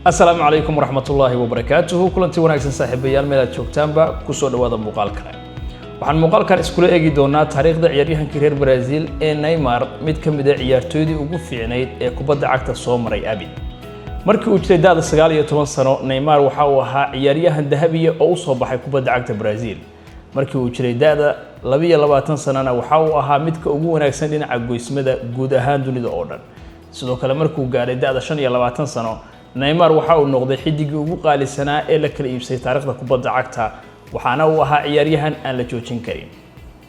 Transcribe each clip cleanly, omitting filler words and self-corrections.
السلام عليكم ورحمة الله وبركاته كلنتي wanaagsan saaxiibayaal meel aad joogtaanba ku soo dhawaada muuqaal kale waxaan muuqaalkan isku eegi doonaa taariikhda ciyaaryahanka reer Brazil ee Neymar mid ka mid ah ciyaartoydii ugu fiicnayd ee kubadda cagta soo maray abid markii uu jiray da'da 19 sano Neymar waxa uu ahaa ciyaaryahan dahabi ah oo u soo baxay kubadda cagta Brazil markii uu jiray da'da 22 sanana waxa uu ahaa midka ugu wanaagsan dhinaca goysmada guud ahaan dunida oo dhan sidoo kale markuu gaaray da'da 25 sano Neymar waxa uu noqday xidigii ugu qaalisanaa ee la kala iibsay taariikhda kubadda cagta waxaana uu ahaa ciyaaryahan aan la joojin karin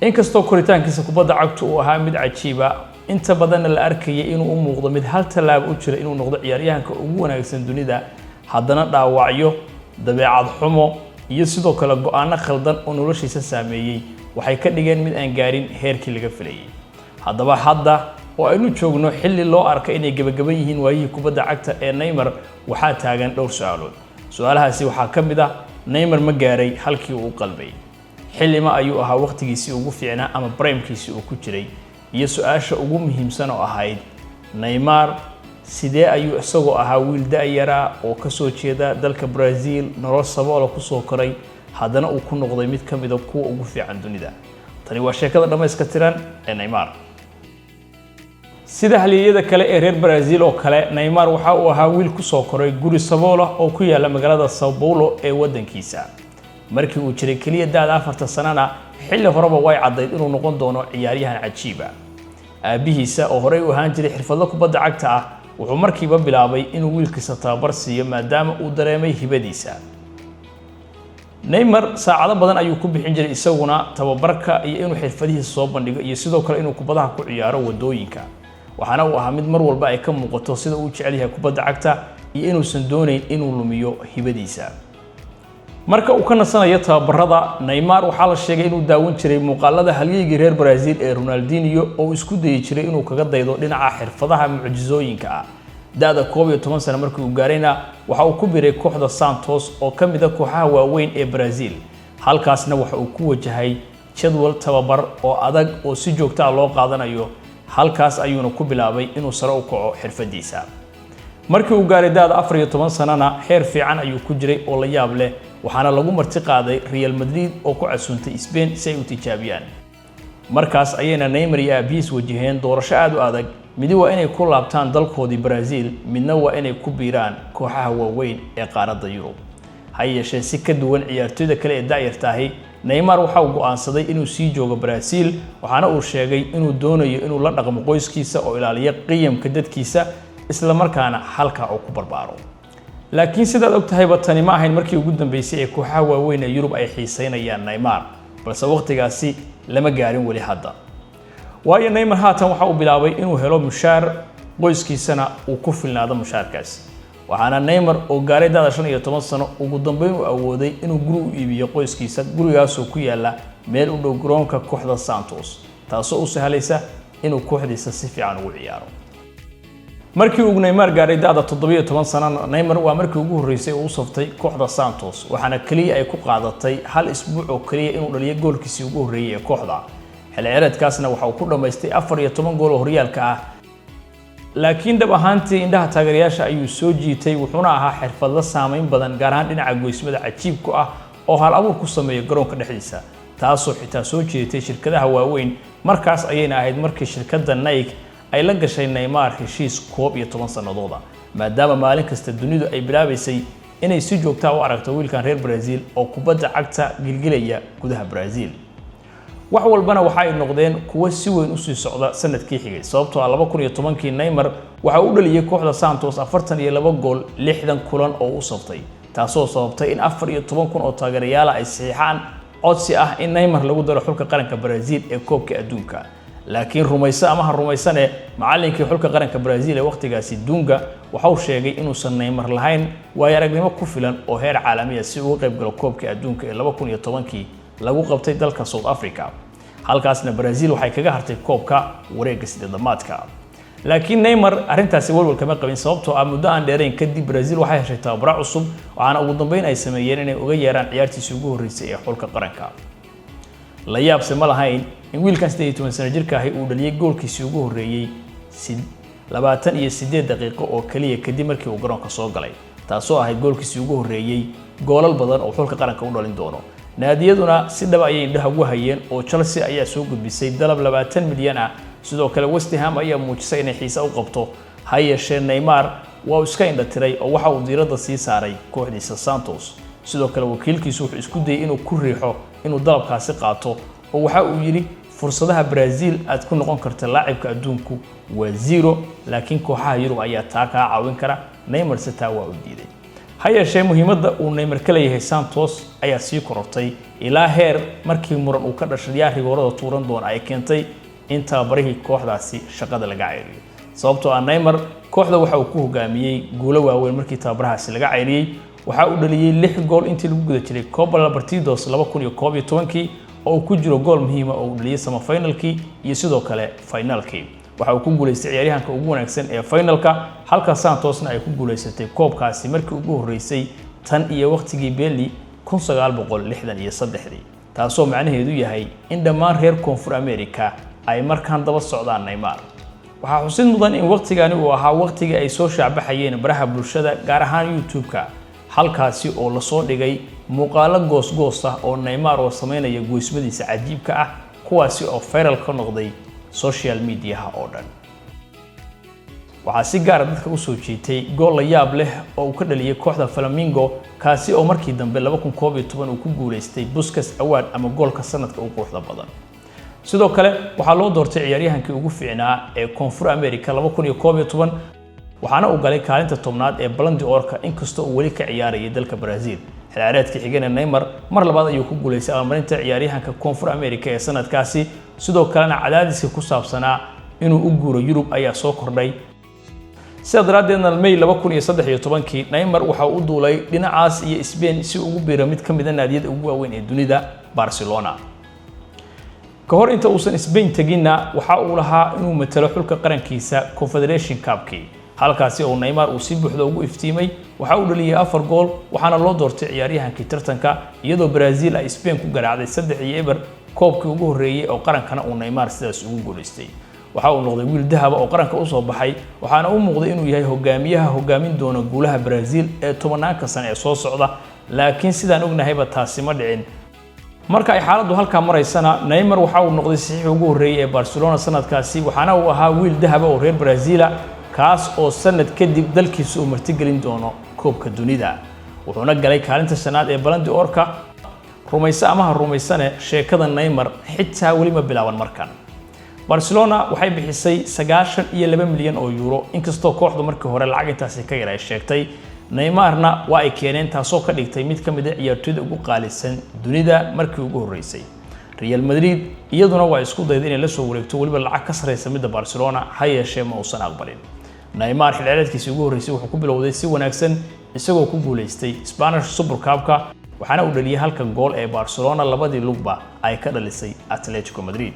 inkastoo koritaankiisa kubadda cagta uu ahaa mid cajiib ah inta badan la arkayay inuu u muuqdo mid hal talaab u jira inuu noqdo ciyaaryahanka ugu wanaagsan dunida haddana dhaawacyo dabeecad xumo iyo sidoo kale go'aano khaldan oo noloshiisa saameeyay waxay ka dhigeen mid aan gaarin heerkii laga filayay haddaba hadda oo aynu joogno xilli loo arkay inay gabagaban yihiin waayihii kubadda cagta ee Neymar waxaa taagan dhowr su'aalood su'aalahaasi waxaa ka mid ah Neymar ma gaaray halkii uu qalbay xilli ma ayuu ahaa waqtigiisii ugu fiicnaa ama primekiisii uu ku jiray iyo su'aasha ugu muhiimsan oo ahayd Neymar sidee ayuu isagoo ahaa wiil da'yara oo ka soo jeeda dalka Brazil nolol sabool ku soo koray haddana uu ku noqday mid ka mid ah kuwa ugu fiican dunida tani waa sheekada dhameyska tiran ee Neymar sida haliyada kale ee reer Brazil oo kale Neymar waxa uu ahaa wiil ku soo koray guri sabool ah oo ku yaala magaalada São Paulo ee wadankiisa markii uu jiray kaliya da'da 4 sanana xilli horeba way cadayd inuu noqon doono ciyaaryahan cajiib ah aabihiisa oo horey u ahaan jiray xirfadle kubadda cagta ah wuxuu markiiba bilaabay inuu wiilkiisa tababar siiyo maadaama uu dareemay hibadiisa Neymar saacado badan ayuu ku bixin jiray isaguna tababarka iyo inuu xirfadihiisa soo bandhigo iyo sidoo kale inuu kubadaha ku ciyaaro wadooyinka waxaana uu ahaa mid mar walba ay ka muuqato sida uu jecel yahay kubadda cagta iyo inuusan doonayn inuu lumiyo hibadiisa marka uu ka nasanayo tababarada Neymar waxa la sheegay inuu daawan jiray muuqaalada halyeeyga reer Brazil ee Ronaldinho oo isku dayay jiray inuu kaga daydo dhinaca xirfadaha mucjizooyinka ah da'da 11 sano markii uu gaarayna waxa uu ku biiray kooxda Santos oo ka mid ah kooxaha waaweyn ee Brazil halkaasna waxa uu ku wajahay jadwal tababar oo adag oo si joogto ah loo qaadanayo halkaas ayuuna ku bilaabay inuu sare u kaco xirfadiisa markii uu gaaray da'da 14 sanana heer fiican ayuu ku jiray oo la yaab leh waxaana lagu marti qaaday Real Madrid oo ku casuuntay Spain si ay u tijaabiyaan markaas ayayna Neymar iyo aabihiis wajaheen doorasho aad u adag midi waa inay ku laabtaan dalkoodii Brazil midna waa inay ku biiraan kooxaha waaweyn ee qaaradda Yurub ha yeeshee si ka duwan ciyaartoyda kale ee da'yartahay Neymar waxa uu go'aansaday inuu sii joogo Brazil waxaana uu sheegay inuu doonayo inuu la dhaqmo qoyskiisa oo ilaaliyo qiyamka dadkiisa isla markaana halka uu ku barbaaro laakiin sidaad ogtahay tani ma ahayn markii ugu dambeysay ee kooxaha waaweyn ee Yurub ay xiiseynayaan Neymar balse waqtigaasi lama gaarin wali hadda waayo Neymar haatan waxa uu bilaabay inuu helo mushaar qoyskiisana uu ku filnaado mushaarkaas waxaana Neymar oo gaaray da'da 15 sano ugu dambeyn uu awooday inuu guri u iibiyo qoyskiisa gurigaas oo ku yaala meel u dhow garoonka kooxda Santos taasoo u sahlaysa inuu kooxdiisa si fiican ugu ciyaaro markii uu Neymar gaaray da'da 17 sano Neymar waa markii ugu horeysay uu saftay kooxda Santos waxaana kaliya ay ku qaadatay hal isbuuc oo kaliya inuu dhaliyo goolkiisii ugu horeeyay ee kooxda xilli ciyaareedkaasna waxa uu ku dhameystay 14 gool oo horyaalka ah laakiin dab ahaantii indhaha taageerayaasha ayuu soo jiitay wuxuuna ahaa xirfadle saameyn badan gaar ahaan dhinaca goysmada cajiibka ah oo hal abuur ku sameeyo garoonka dhexdiisa taasoo xitaa soo jeetay shirkadaha waaweyn markaas ayayna ahayd markii shirkadda Nike ay la gashay Neymar heshiis 11 sanadooda maadaama maalin kasta dunidu ay bilaabaysay inay si joogto ah u aragto wiilkan reer Brazil oo kubadda cagta gilgilaya gudaha Brazil wax walbana waxa ay noqdeen kuwa si weyn u sii socda sanadkii xigay sababtoo ah 2010kii Neymar waxa uu dhaliyay kooxda Santos 42 gool 60 kulan oo uu saftay taasoo sababtay in 14,000 oo taageerayaal ay saxiixaan codsi ah in Neymar lagu daro xulka qaranka Brazil ee koobka adduunka laakiin rumayso ama rumaysane macallinkii xulka qaranka Brazil ee waqtigaasi Dunga waxa uu sheegay inuusan Neymar lahayn waayo aragnimo ku filan oo heer caalami ah si uu qayb galo koobka adduunka ee 2010kii lagu qabtay dalka South Africa halkaasna Brazil waxay kaga hartay koobka wareegga sideedamaadka laakiin Neymar arintaasi walwal kama qabin sababtoo ah muddo aan dheerayn kadib Brazil waxay heshay tababaro cusub waxaana ugu dambeyn ay sameeyeen inay uga yeeraan ciyaartiisii ugu horeysay ee xulka qaranka la yaabse ma lahayn in wiilkan 18 sano jirka ah uu dhaliyay goolkiisii ugu horeeyay 28 daqiiqo oo kaliya kadib markii uu garoonka soo galay taasoo ahayd goolkiisii ugu horreeyay goolal badan oo xulka qaranka u dhalin doono. naadiyaduna si dhab ayay indhaha ugu hayeen oo Chelsea ayaa soo gudbisay dalab 20 milyan ah, sidoo kale West Ham ayaa muujisay inay xiisa u qabto. ha yeeshee Neymar waa iska indha tiray oo waxa uu diiradda sii saaray kooxdiisa Santos. sidoo kale wakiilkiisu wuxuu isku dayay inuu ku riixo inuu dalabkaasi qaato oo waxa uu yiri fursadaha Brazil aad ku noqon karta laacibka adduunku waa 0, laakiin kooxaha Yurub ayaa taa ka caawin kara. Neymar sitaa waa u diiday. ha yeeshee muhiimadda uu Neymar ka leeyahay Santos ayaa sii korortay ilaa heer markii muran uu ka dhashay rigoorada tuuran doona ay keentay in tababarihii kooxdaasi shaqada laga ceyriyay. sababtoo ah Neymar kooxda waxa uu ku hogaamiyay guulo waaweyn markii tababarahaasi laga ceyriyay. waxa uu dhaliyay 6 gool intii lagu guda jiray Copa Libertadores 2011 oo ku jiro gool muhiim ah oo uu dhaliyay semi-finalkii iyo sidoo kale finalkii. waxa uu ku guuleystay ciyaaryahanka ugu wanaagsan ee finalka, halka Santosna ay ku guuleysatay koobkaasi markii ugu horeysay tan iyo waqtigii Pelé 1963, taasoo macnaheedu yahay in dhammaan reer Koonfur America ay markaan daba socdaan Neymar. waxaa xusid mudan in waqtigani uu ahaa waqtigii ay soo shaabaxayeen baraha bulshada, gaar ahaan YouTube-ka, halkaasi oo la soo dhigay muuqaalo goos-goos ah oo Neymar oo sameynaya goysmadiisa cajiibka ah, kuwaasi oo viral ka noqday social media oo dhan. waxaa si gaar ah dadka u soo jeetay gool la yaab leh oo uu ka dhaliyay kooxda Flamengo, kaasi oo markii dambe 2011 uu ku guuleystay Puskas Award ama goolka sanadka ugu quruxda badan. sidoo kale waxaa loo doortay ciyaaryahankii ugu fiicnaa ee Koonfur America 2011, waxaana uu galay kaalinta 10aad ee Ballon d'Or-ka inkastoo uu weli ka ciyaarayay dalka Brazil. xilciyaareedkii xigana Neymar mar labaad ayuu ku guuleystay abaalmarinta ciyaaryahanka Koonfur America ee sanadkaasi. sidoo kalena cadaadiska ku saabsanaa inuu u guuro Yurub ayaa soo kordhay. sidaa daraaddeedna May 2013 Neymar waxa uu u duulay dhinacaas iyo Spain si uu ugu biiro mid ka mid ah naadiyada ugu waaweyn ee dunida, Barcelona. ka hor inta uusan Spain taginna waxa uu lahaa inuu matalo xulka qarankiisa Confederation Cup-kii, halkaasi oo Neymar uu si buuxda ugu iftiimay. waxa uu dhaliyay 4 gool, waxaana loo doortay ciyaaryahankii tartanka, iyadoo Brazil ay Spain ku garaacday 3-0 koobkii ugu horreeyay oo qarankana uu Neymar sidaas ugu guuleystay. waxa uu noqday wiil dahab oo qaranka u soo baxay, waxaana uu muuqday inuu yahay hogaamiyaha hogaamin doona guulaha Brazil ee 10 sano ee soo socda. laakiin sidaan ognahayba taasi ma dhicin. marka ay xaaladdu halka maraysana Neymar waxa uu noqday saxiix ugu horreeyay ee Barcelona sanadkaasi, waxaana uu ahaa wiil dahab oo reer Brazil kaas oo sanad kadib dalkiisa uu martigelin doono koobka dunida. wuxuuna galay kaalinta 5aad ee Ballon d'Or-ka. rumaysa ama ha rumaysane sheekada Neymar xitaa weli ma bilaaban markan. Barcelona waxay bixisay 92 milyan oo euro, inkastoo kooxdu markii hore lacag intaasi ka yar ay sheegtay. Neymarna waa ay keeneen, taasoo ka dhigtay mid ka mid ah ciyaartoyda ugu qaalisan dunida markii ugu horeysay. Real Madrid iyaduna waa isku dayday inay la soo wareegto waliba lacag ka sareysa midda Barcelona, ha yeeshee ma uusan aqbalin. Neymar xilciyaareedkiisii ugu horeysay wuxuu ku bilowday si wanaagsan isagoo ku guuleystay Spanish Super Cup-ka, waxaana uu dhaliyay halka gool ee Barcelona labadii lugba ay ka dhalisay Atletico Madrid.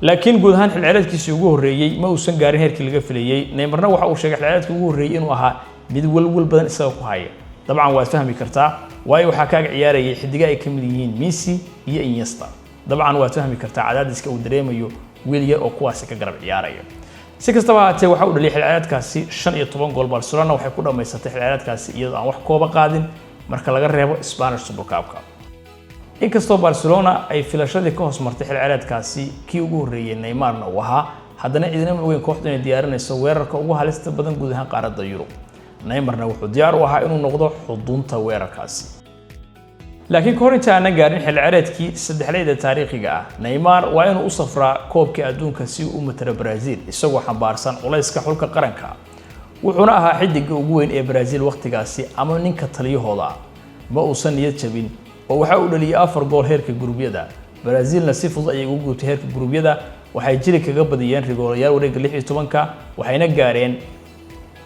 laakiin guud ahaan xilciyaareedkiisii ugu horeeyay ma uusan gaarin heerkii laga filayay. Neymarna waxa uu sheegay xilciyaareedkii ugu horeeyay inuu ahaa mid walwal badan isaga ku haya. dabcan waad fahmi kartaa, waayo waxaa kaaga ciyaarayay xidiga ay ka mid yihiin Messi iyo Iniesta. dabcan waad fahmi kartaa cadaadiska uu dareemayo wiil yar oo kuwaasi ka garab ciyaaraya. si kastaba haatee waxa uu dhaliyay xilciyaareedkaasi 15 gool. Barcelona waxay ku dhameysatay xilciyaareedkaasi iyadoo aan wax kooba qaadin marka laga reebo Spanish Super Cup-ka. inkastoo Barcelona ay filashadii ka hoos martay xilciyaareedkaasi kii ugu horeeyay Neymarna uu ahaa, haddana ciidamada weyn kooxdu inay diyaarinayso weerarka ugu halista badan guud ahaan qaaradda Yurub. Neymarna wuxuu diyaar u ahaa inuu noqdo xudunta weerarkaasi. laakiin ka hor inta aan gaarin xilciyaareedkii saddexleed ee taariikhiga ah, Neymar waa inuu u safraa koobka adduunka si uu u matalo Brazil isagoo xambaarsan culayska xulka qaranka. wuxuuna ahaa xidiga ugu weyn ee Brazil waqtigaasi ama ninka taliyahooda. ma uusan niyad jabin oo waxa uu dhaliyay 4 gool heerka gurubyada. Brazilna si fudud ayay ugu guutay heerka gurubyada, waxay jiri kaga badiyeen rigoolayaal wareegga 16 waxayna gaareen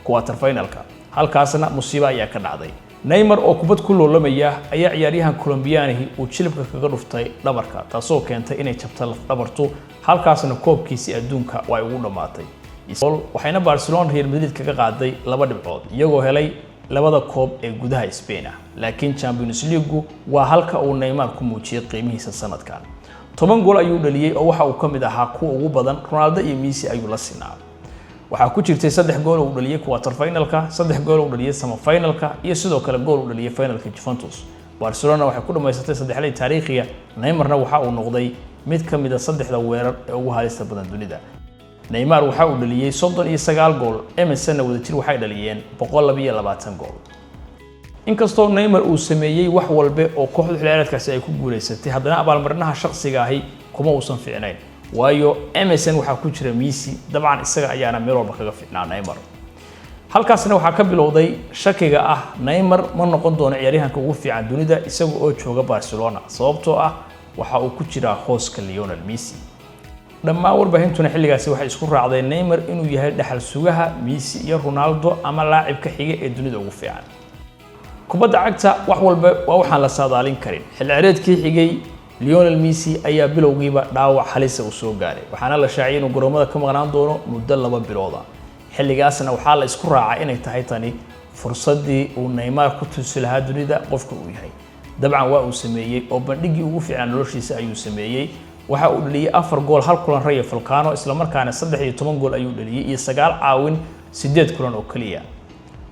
quarter finalka. halkaasna musiibo ayaa ka dhacday. Neymar oo kubad ku loolamaya ayaa ciyaaryahan Colombiyaanihi uu jilibka kaga dhuftay dhabarka, taasoo keentay inay jabto laf dhabartu. halkaasna koobkiisii adduunka way ugu dhamaatay. waxayna Barcelona Real Madrid kaga qaaday 2 dhibcood iyagoo helay labada koob ee gudaha Spain. laakiin Champions League waa halka uu Neymar ku muujiyay qiimihiisa sanadkan. 10 gool ayuu dhaliyay oo waxa uu ka mid ahaa kuwa ugu badan Ronaldo iyo Messi ayuu la sinaa. waxaa ku jirtay 3 gool oo uu dhaliyay quarter finalka, 3 gool oo uu dhaliyay semi finalka iyo sidoo kale gool uu dhaliyay finalka Juventus. Barcelona waxay ku dhameysatay 3 taariikhiya. Neymarna waxa uu noqday mid ka mid ah 3 weerar ee ugu halista badan dunida. Neymar waxa uu dhaliyay 39 gool, MSN wadajir waxay dhaliyeen 122 gool. inkastoo Neymar uu sameeyay wax walba oo kooxda xilciyaareedkaasi ay ku guuleysatay, haddana abaalmarinaha shakhsiga ahi kuma uusan fiicnayn. waayo MSN waxa ku jira Messi, dabcan isaga ayaana meel walba kaga fiicnaa Neymar. halkaasna waxaa ka bilowday shakiga ah Neymar ma noqon doono ciyaaryahanka ugu fiican dunida isaga oo jooga Barcelona, sababtoo ah waxa uu ku jira hooska Lionel Messi. dhammaan warbaahintuna xilligaasi waxay isku raacdeen Neymar inuu yahay dhaxal sugaha Messi iyo Ronaldo ama laacibka xiga ee dunida ugu fiican. kubadda cagta wax walba waa waxaan la saadaalin karin. xilciyaareedkii xigay Lionel Messi ayaa bilowgiiba dhaawac halis ah u soo gaaray, waxaana la shaaciyay inuu garoomada ka maqnaan doono muddo 2 bilood ah. xilligaasna waxaa la isku raacay inay tahay tani fursadii uu Neymar ku tusi lahaa dunida qofka uu yahay. dabcan waa uu sameeyay oo bandhigii ugu fiican noloshiisa ayuu sameeyay. waxa uu dhaliyay 4 gool hal kulan Rayo Vallecano, isla markaana 13 gool ayuu dhaliyay iyo 9 caawin 8 kulan oo kaliya.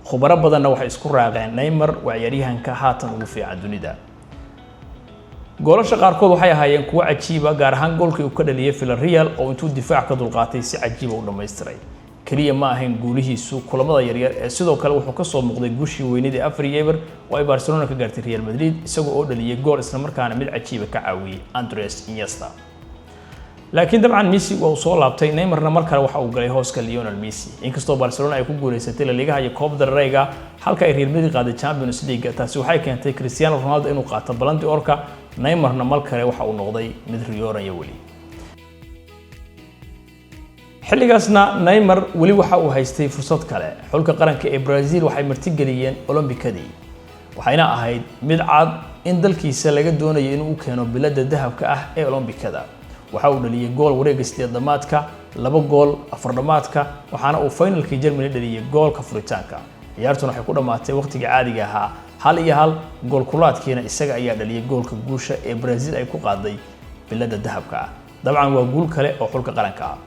khubaro badanna waxay isku raaceen Neymar waa ciyaaryahanka haatan ugu fiican dunida. goolasha qaarkood waxay ahaayeen kuwa cajiib ah, gaar ahaan goolkii uu ka dhaliyay Villarreal oo intuu difaac ka dulqaatay si cajiib ah u dhameystiray. kaliya ma ahayn guulihiisu kulamada yaryar ee sidoo kale wuxuu ka soo muuqday guushii weyneed ee 4-1 oo ay Barcelona ka gaartay Real Madrid isagoo oo dhaliyay gool isla markaana mid cajiib ah ka caawiyay Andres Iniesta. laakiin dabcan Messi waa soo laabtay, Neymarna mar kale waxa uu galay hooska Lionel Messi. inkastoo Barcelona ay ku guuleysatay La Liga iyo Copa del Rey halka ay Real Madrid qaaday Champions League, taasi waxay keentay Cristiano Ronaldo inuu qaato Ballon d'Or-ka. Neymarna mar kale waxa uu noqday mid riyooraya wali. xilligaasna Neymar wali waxa uu haystay fursad kale. xulka qaranka ee Brazil waxay martigeliyeen Olombikadii, waxayna ahayd mid cad in dalkiisa laga doonayo inuu keeno biladda dahabka ah ee Olombikada. waxa uu dhaliyay gool wareegga 8-damaadka, 2 gool 4-damaadka, waxaana uu finalkii Germany dhaliyay goolka furitaanka. ciyaartuna waxay ku dhamaatay waqtiga caadiga ahaa 1-1 gool kulaadkiina isaga ayaa dhaliyay goolka guusha ee Brazil ay ku qaaday biladda dahabka ah. dabcan waa guul kale oo xulka qaranka ah.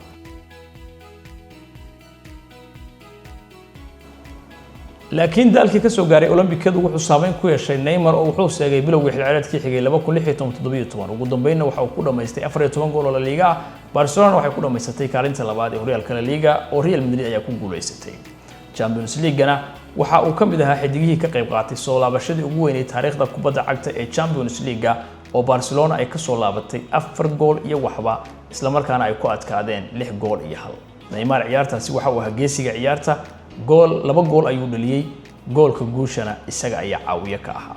laakiin dalkii ka soo gaaray Olombikadu wuxuu saameyn ku yeeshay Neymar oo wuxuu seegay bilowgii xilciyaareedkii xigay 2016-17. ugu dambeynna waxa uu ku dhameystay 14 gool oo La Liga ah. Barcelona waxay ku dhameysatay kaalinta labaad ee horyaalka La Liga oo Real Madrid ayaa ku guuleysatay. Champions League-na waxa uu ka mid ahaa xidigihii ka qayb qaatay soo laabashadii ugu weyn ee taariikhda kubadda cagta ee Champions League oo Barcelona ay ka soo laabatay 4 gool iyo waxba, isla markaana ay ku adkaadeen 6 gool iyo 1. Neymar ciyaartaasi waxa uu hageesiga ciyaarta 2 gool ayuu dhaliyay, goolka guushana isaga ayaa caawiye ka ahaa.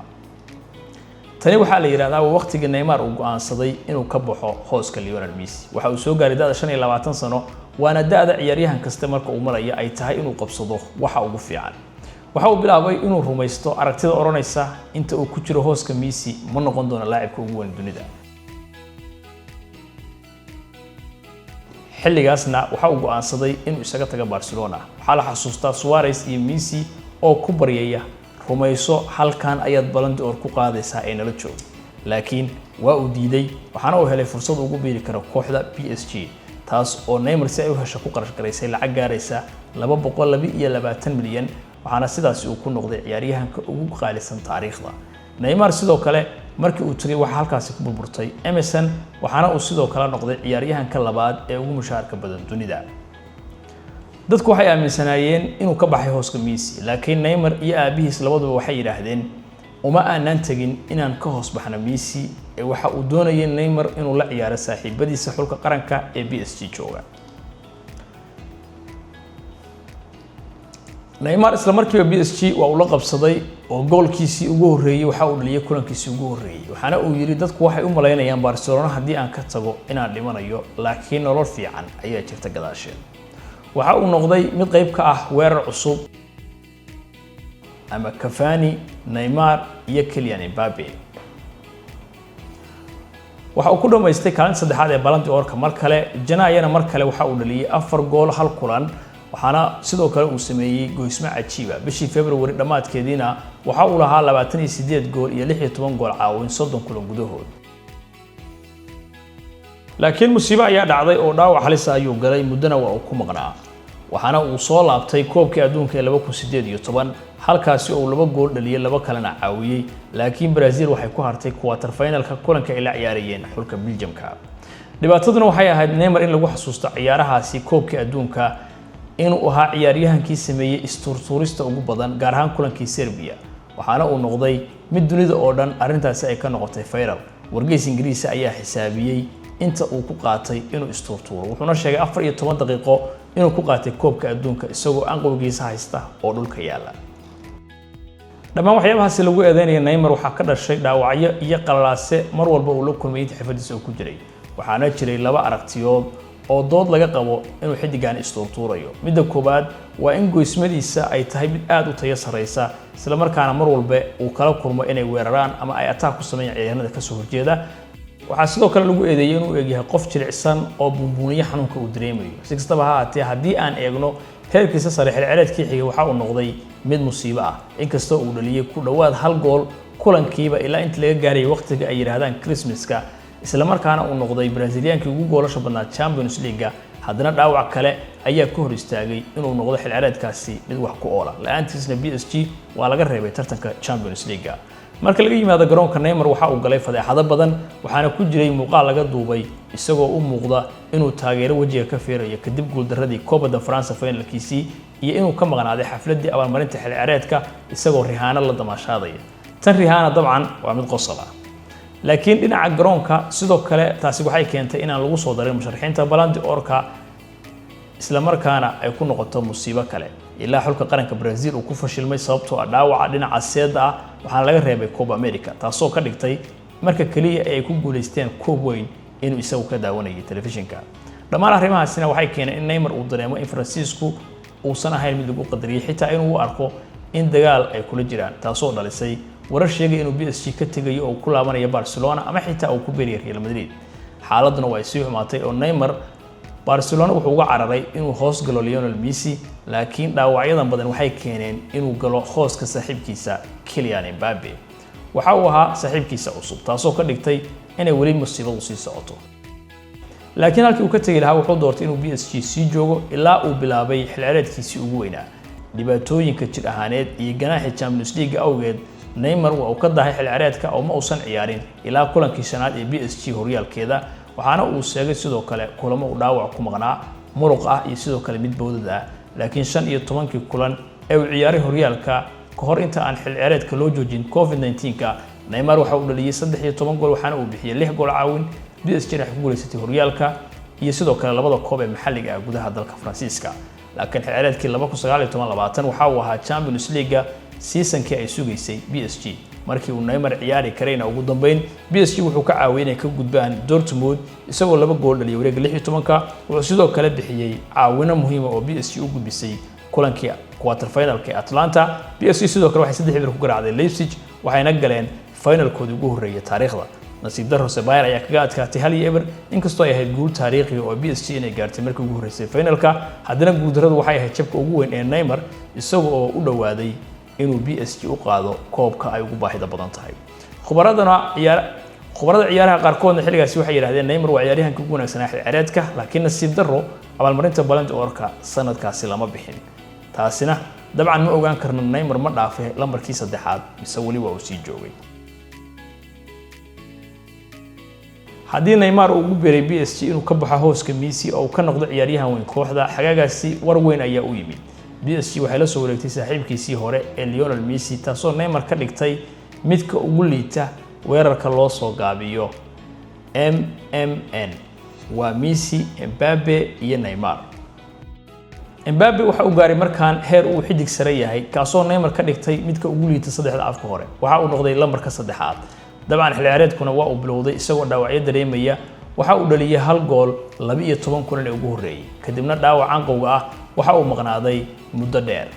tani waxaa la yiraahdaa waqtiga Neymar uu go'aansaday inuu ka baxo hooska Lionel Messi. waxa uu soo gaaray da'da 25 sano, waana da'da ciyaaryahan kasta marka uu marayo ay tahay inuu qabsado waxa ugu fiican. waxa uu bilaabay inuu rumaysto aragtida oranaysa inta uu ku jiro hooska Messi ma noqon doono laacibka ugu weyn dunida. xilligaasna waxa uu go'aansaday inuu isaga tago Barcelona. waxaa la xasuustaa Suarez iyo Messi oo ku baryaya rumayso halkan ayaad Ballon d'Or ku qaadaysaa ee nala joog. laakiin waa uu diiday, waxaana uu helay fursad ugu biiri karo kooxda PSG, taas oo Neymar si ay u hesho ku qarash gareysay lacag gaaraysa 222 milyan, waxaana sidaas uu ku noqday ciyaaryahanka ugu qaalisan taariikhda. Neymar sidoo kale markii uu tagay waxa halkaasi ku burburtay MSN, waxaana uu sidoo kale noqday ciyaaryahanka labaad ee ugu mushaharka badan dunida. dadku waxay aaminsanaayeen inuu ka baxay hooska Messi, laakiin Neymar iyo aabihiis labaduba waxay yiraahdeen uma aanan tagin inaan ka hoos baxno Messi ee waxa uu doonayay Neymar inuu la ciyaaro saaxiibadiisa xulka qaranka ee PSG jooga. Neymar isla markiiba PSG waa uu la qabsaday oo goolkiisii ugu horeeyay waxa uu dhaliyay kulankiisii ugu horeeyay. waxaana uu yiri dadku waxay u maleynayaan Barcelona haddii aan ka tago inaan dhimanayo, laakiin nolol fiican ayaa jirta gadaasheed. waxa uu noqday mid qayb ka ah weerar cusub ama Cavani, Neymar iyo Kylian Mbappe. waxa uu ku dhameystay kaalinta saddexaad ee Ballon d'Or-ka mar kale. Janaayana mar kale waxa uu dhaliyay 4 gool hal kulan, waxaana sidoo kale uu sameeyay go'ismo cajiib ah. bishii February dhamaadkeedina waxa uu lahaa 28 gool iyo 16 gool caawin 30 kulan gudahood. laakiin musiibo ayaa dhacday oo dhaawac halis ah ayuu galay, muddana waa uu ku maqnaa. waxaana uu soo laabtay koobkii adduunka ee 2018 halkaasi oo uu 2 gool dhaliyay 2 kalena caawiyay laakiin Brazil waxay ku hartay quarter finalka kulanka ay la ciyaarayeen xulka Belgiumka dhibaataduna waxay ahayd Neymar in lagu xasuusto ciyaarahaasi koobkii adduunka inuu ahaa ciyaaryahankii sameeyay isturturista ugu badan gaar ahaan kulankii Serbia waxaana uu noqday mid dunida oo dhan arintaasi ay ka noqotay viral wargeys Ingiriis ayaa xisaabiyay inta uu ku qaatay inuu isturturo wuxuuna sheegay 14 daqiiqo inuu ku qaatay koobka adduunka isagoo anqowgiisa haysta oo dhulka yaala dhammaan waxyaabahaasi lagu eedeynaya Neymar waxa ka dhashay dhaawacyo iyo qalalaase mar walba uu la kulmay xirfadiisa oo ku jiray waxaana jiray laba aragtiyood oo dood laga qabo inuu xidigan isturturayo midda koobaad waa in goysmadiisa ay tahay mid aad u tayo sareysa isla markaana mar walba uu kala kulmo inay weeraraan ama ay attack ku sameeyaan ciyaaryahanada ka soo horjeeda waxaa sidoo kale lagu eedeeyay inuu eegyahay qof jilicsan oo bunbuniya xanuunka uu dareemayo si kastaba ha ahaatee haddii aan eegno heerkiisa sare xilciyaareedkii xigay waxa uu noqday mid musiibo ah inkastoo uu dhaliyay ku dhawaad 1 gool kulankiiba ilaa inta laga gaaray waqtiga ay yiraahdaan Christmaska isla markaana uu noqday Braziliankii ugu goolasho badnaa Champions League haddana dhaawac kale ayaa ku hor istaagay inuu noqdo xilciyaareedkaasi mid wax ku oola la'aantiisna PSG waa laga reebay tartanka Champions League marka laga yimaado garoonka Neymar waxa uu galay fadeexado badan waxaana ku jiray muuqaal laga duubay isagoo u muuqda inuu taageero wajiga ka feerayo kadib guuldaradii Copa de France finalkiisii iyo inuu ka maqnaaday xafladii abaalmarinta xilciyaareedka isagoo Rihanna la damaashaadaya tan Rihanna dabcan waa mid qosol ah laakiin dhinaca garoonka sidoo kale taasi waxay keentay in aan lagu soo darin musharaxiinta Ballon d'Or-ka isla markaana ay ku noqoto musiibo kale ilaa xulka qaranka Brazil uu ku fashilmay sababtoo ah dhaawaca dhinaca seeda ah waxaan laga reebay Copa America taasoo ka dhigtay marka kaliya ay ku guuleysteen koob weyn inuu isagu ka daawanayay telefishinka dhammaan arrimahaasina waxay keeneen in Neymar uu dareemo in Francisco uusan ahayn mid lagu qadariyay xitaa inuu u arko in dagaal ay kula jiraan taasoo dhalisay warar sheegay inuu PSG ka tagayo oo ku laabanayo Barcelona ama xitaa uu ku beeriyo Real Madrid xaaladuna way sii xumaatay oo Neymar Barcelona wuxuu uga cararay inuu hoos galo Lionel Messi laakiin dhaawacyadan badan waxay keeneen inuu galo hooska saaxiibkiisa Kylian Mbappe waxa uu ahaa saaxiibkiisa cusub taasoo ka dhigtay inay wali musiibadu sii socoto laakiin halkii uu ka tagay lahaa wuxuu doortay inuu PSG sii joogo ilaa uu bilaabay xilciyaareedkiisii ugu weynaa dhibaatooyinka jir ahaaneed iyo ganaaxa Champions League awgeed Neymar waa uu ka dahay xilciyaareedka oo ma uusan ciyaarin ilaa kulankii shanaad ee PSG horyaalkeeda waxaana uu sheegay sidoo kale kulamo uu dhaawac ku maqnaa muruq ah iyo sidoo kale mid boodad ah laakiin 15 kulan ee uu ciyaaray horyaalka ka hor inta aan xilciyaareedka loo joojin COVID-19ka Neymar waxa uu dhaliyay 13 gool waxaana uu bixiyay 6 gool caawin PSG waxay ku guuleysatay horyaalka iyo sidoo kale labada koob ee maxalliga ah gudaha dalka Faransiiska laakiin xilciyaareedkii 2019-20 waxa uu ahaa Champions League season-kii ay sugaysay PSG markii uu Neymar ciyaari karayna ugu dambeyn PSG wuxuu ka caawiyay inay ka gudbaan Dortmund isagoo 2 gool dhaliyay wareegga 16 wuxuu sidoo kale bixiyay caawino muhiim ah oo PSG u gudbisay kulankii quarter finalka ee Atlanta PSG sidoo kale waxay 3-1 ku garaacday Leipzig waxayna galeen finalkoodii ugu horeeyay taariikhda nasiib darro Bayern ayaa kaga adkaatay 1-0 inkastoo ay ahayd guul taariikhi oo PSG inay gaartay markii ugu horeysay finalka haddana guuldarradu waxay ahayd jabka ugu weyn ee Neymar isagoo u dhawaaday inuu PSG u qaado koobka ay ugu baahida badan tahay khubarada ciyaaraha qaarkoodna xilligaasi waxay yiraahdeen Neymar waa ciyaaryahanka ugu wanaagsan ee xilciyaareedka laakiin nasiib darro abaalmarinta Ballon d'Or-ka sanadkaasi lama bixin taasina dabcan ma ogaan karno Neymar ma dhaafay lambarkii saddexaad mise wali waa uu sii joogay haddii Neymar uu ugu beeray PSG inuu ka baxo hooska Messi oo ka noqdo ciyaaryahan weyn kooxda xagaagaasi war weyn ayaa u yimid PSG waxay la soo wareegtay saaxiibkiisii hore ee Lionel Messi taasoo Neymar ka dhigtay midka ugu liita weerarka loo soo gaabiyo MMN waa Messi Mbappe iyo Neymar Mbappe waxa uu gaaray markaan heer uu xidig sare yahay kaasoo Neymar ka dhigtay midka ugu liita saddexda afka hore waxa uu noqday lambarka saddexaad dabcan xilciyaareedkuna waa uu bilowday isagoo dhaawacyo dareemaya waxa uu dhaliyay 1 gool 12 kulan ee ugu horeeyay kadibna dhaawac anqowga ah waxa uu maqnaaday muddo dheer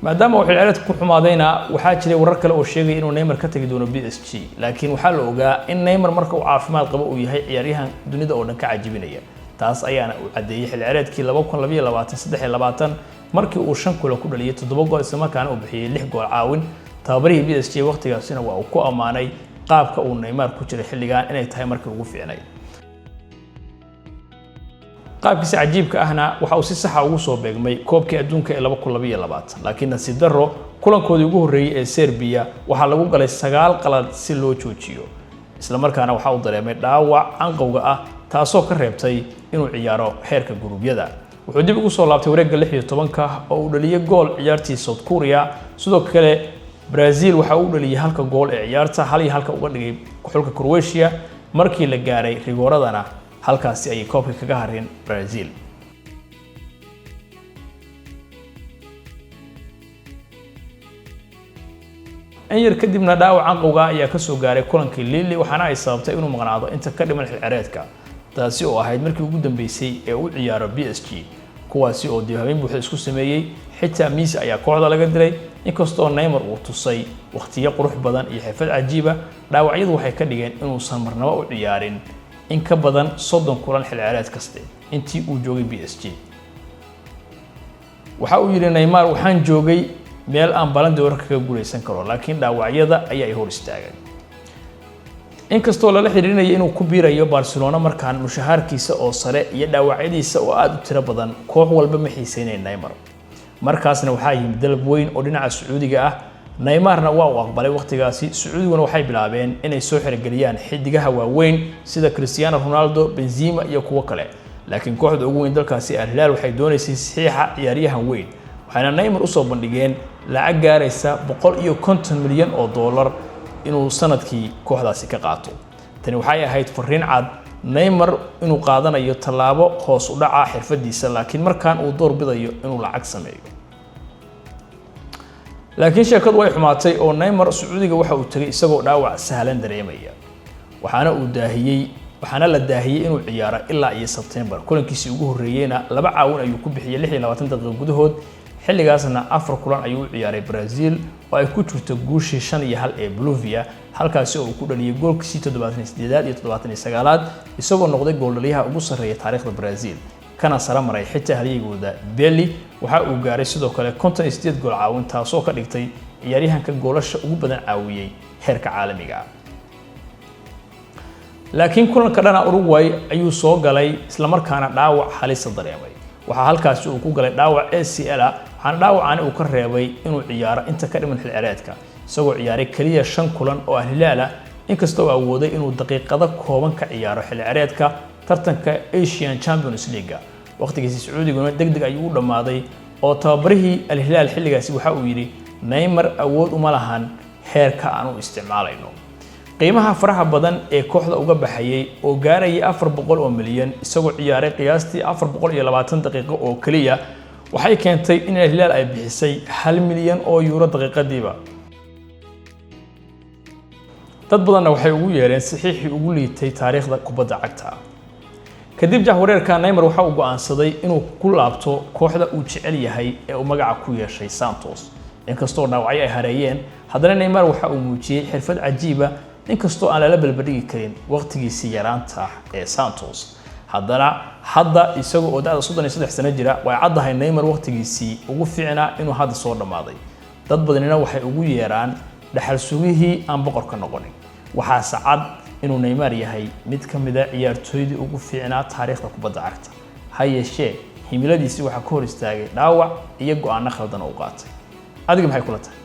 maadaama uu xilciyaareedku ku xumaadayna waxaa jiray warar kale oo sheegay inuu Neymar ka tagi doono PSG laakiin waxaa la ogaa in Neymar marka uu caafimaad qabo uu yahay ciyaaryahan dunida oo dhan ka cajibinaya taas ayaana uu cadeeyay xilciyaareedkii 2022-23 markii uu 5 kulan ku dhaliyay 7 gool isla markaana uu bixiyay 6 gool caawin tababarihii PSG waqtigaasina waa uu ku amaanay qaabka uu Neymar ku jiray xilligan inay tahay markii ugu fiicnay qaabkiisa cajiibka ahna waxa uu si sax ah ugu soo beegmay koobkii adduunka ee 2022 laakiin nasiib darro kulankoodii ugu horeeyay ee Serbia waxa lagu galay 9 qalad si loo joojiyo isla markaana waxa uu dareemay dhaawac anqowga ah taasoo ka reebtay inuu ciyaaro heerka gurubyada wuxuu dib ugu soo laabtay wareegga 16 oo uu dhaliyay gool ciyaartii South Korea sidoo kale Brazil waxa uu dhaliyay halka gool ee ciyaarta hal iyo halka uga dhigay xulka Croatia markii la gaaray rigooradana halkaasi ay koobka kaga hareen Brazil ayar kadibna dhaawac anqowga ayaa ka soo gaaray kulankii Lille waxaana ay sababtay inuu maqnaado inta ka dhiman xilciyaareedka taasi oo ahayd markii ugu dambeysay ee uu ciyaaro PSG kuwaasi oo dib buuxda isku sameeyay xitaa Messi ayaa kooxda laga diray inkastoo Neymar uu tusay waqtiyo qurux badan iyo xirfad cajiib ah dhaawacyadu waxay ka dhigeen inuu san marnaba u ciyaarin in ka badan 30 kulan xilciyaareed kaste intii uu joogay PSG waxa uu yiri Neymar waxaan joogay meel aan Ballon d'Or kaga guuleysan karo laakiin dhaawacyada ayaa ay hor istaagay inkastoo lala xiriirinayo inuu ku biirayo Barcelona markaan mushaharkiisa oo sare iyo dhaawacyadiisa oo aad u tiro badan koox walba ma xiiseynay Neymar markaasna waxa yimid dalab weyn oo dhinaca Sacuudiga ah Neymarna waa uu aqbalay waqtigaasi Sacuudiguna waxay bilaabeen inay soo xirigeliyaan xidigaha waaweyn sida Cristiano Ronaldo Benzema iyo kuwa kale laakiin kooxda ugu weyn dalkaasi Al Hilal waxay doonaysay saxiixa ciyaaryahan weyn waxaana Neymar u soo bandhigeen lacag gaaraysa 150 milyan oo dollar inuu sanadkii kooxdaasi ka qaato tani waxay ahayd fariin cad Neymar inuu qaadanayo talaabo hoos u dhaca xirfadiisa laakiin markaan uu door bidayo inuu lacag sameeyo laakiin sheekadu way xumaatay oo Neymar Sacuudiga waxa uu tagay isagoo dhaawac sahlan dareemaya waxaana la daahiyay inuu ciyaaro ilaa iyo September kulankiisii ugu horeeyayna laba caawin ayuu ku bixiyay 26 daqiiqo gudahood xilligaasna 4 kulan ayuu ciyaaray Brazil oo ay ku jirto guushii 5-1 ee Bolivia halkaas oo uu ku dhaliyay goolkiisii 78 iyo 79 isagoo noqday gooldhaliyaha ugu sareeya taariikhda Brazil kana sare maray xitaa halyigooda Belly waxa uu gaaray sidoo kale 58 gool caawin taasoo ka dhigtay ciyaaryahanka goolasha ugu badan caawiyay heerka caalamiga ah laakiin kulanka dhana Uruguay ayuu soo galay isla markaana dhaawac halis dareemay waxa halkaas uu ku galay dhaawac ACL waxaan dhaawacani uu ka reebay inuu ciyaaro inta ka dhiman xilciyaareedka isagoo ciyaaray kaliya 5 kulan oo Al Hilal inkastoo uu awooday inuu daqiiqado kooban ka ciyaaro xilciyaareedka tartanka Asian Champions League waqtigiisa Sacuudiguna degdeg ayuu u dhamaaday oo tababarihii Al Hilal xilligaasi waxa uu yiri Neymar awood uma lahan heerka aanu isticmaalayno qiimaha faraha badan ee kooxda uga baxayay oo gaarayay 400 milyan isagoo ciyaaray qiyaastii 420 daqiiqo oo kaliya waxay keentay in Al Hilal ay bixisay 1 milyan oo euro daqiiqadiiba dad badanna waxay ugu yeereen saxiixii ugu liitay taariikhda kubadda cagta kadib jahwareerka Neymar waxa uu go'aansaday inuu ku laabto kooxda uu jecel yahay ee uu magaca ku yeeshay Santos inkastoo dhaawacyo ay hareeyeen haddana Neymar waxa uu muujiyay xirfad cajiib ah inkastoo aan la balbadhigi karin waqtigiisii yaraanta ee Santos hadda isagoo oo da'da 33 sano jira way caddahay Neymar waqtigiisii ugu fiicnaa inuu hadda soo dhamaaday dad badanina waxay ugu yeeraan dhaxal sugihii aan boqorka noqonin waxa sacad inuu Neymar yahay mid ka mid ah ciyaartooydii ugu fiicnaa taariikhda kubadda cagta ha yeeshee himiladiisii waxa ka hor istaagay dhaawac iyo go'aano khaldan oo qaatay adiga maxay kula tahay